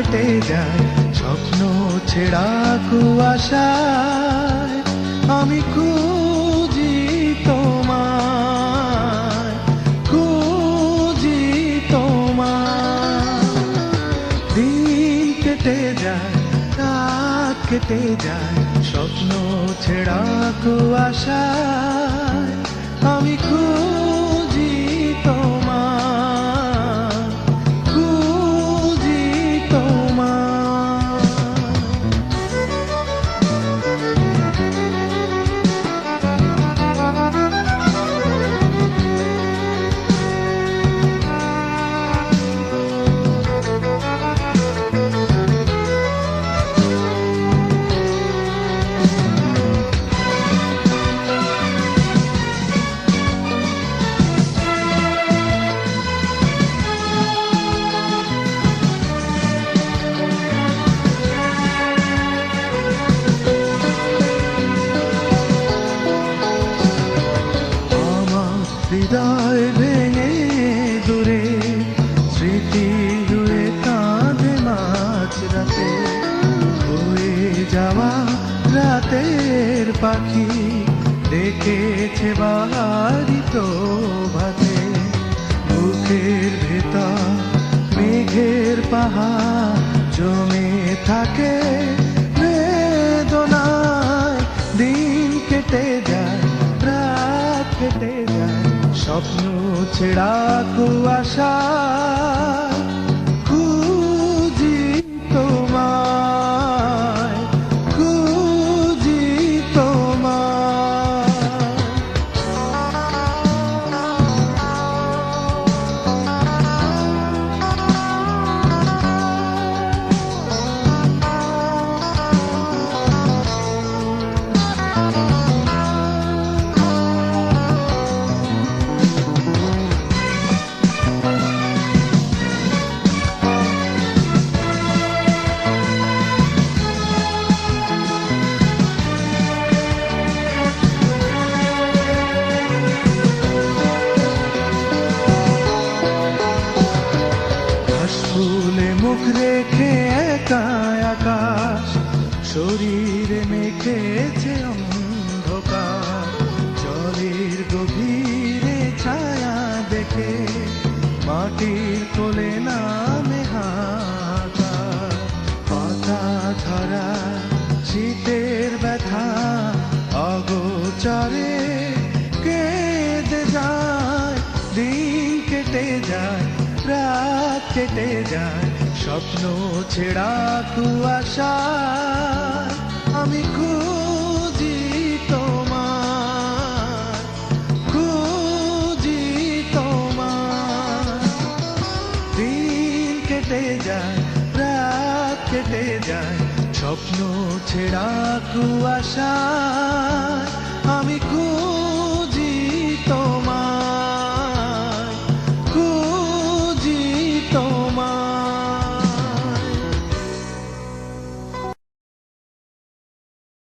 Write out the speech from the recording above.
কেটে যায় স্বপ্ন ছেঁড়া কুয়াশায়। আমি খুঁজি তোমায়, খুঁজি তোমায়। দিন কেটে যায়, রাত কেটে যায় স্বপ্ন ছেঁড়া কুয়াশায়। আমি খুঁজি তোমায়, খুঁজি তোমায়। হৃদয় ভেঙে দূরে স্মৃতি হয়ে কাঁদে মাঝরাতে। হয়ে যাওয়া রাতের পাখি ডেকেছে বাহারি প্রভাতে। বুকের ভেতর মেঘের পাহাড় জমে থাকে বেদনায়। দিন কেটে যায়, রাত কেটে যায় স্বপ্ন ছেঁড়া কুয়াশায়। খুঁজি তোমায়, খুঁজি তোমায়। ফুলে মুখ রেখে একা আকাশ শরীরে মেখেছে অন্ধকার। জলের গভীরে ছায়া দেখে মাটির কোলে নামে হাহাকার। পাতা ধরা শীতের ব্যথা অগোচরে কেঁদে যায়। দিন কেটে যায়, রাত কেটে যায় স্বপ্ন ছেঁড়া কুয়াশায়। আমি খুঁজি তোমায়, খুঁজি তোমায়। দিন কেটে যায়, রাত কেটে যায় স্বপ্ন ছেঁড়া কুয়াশা।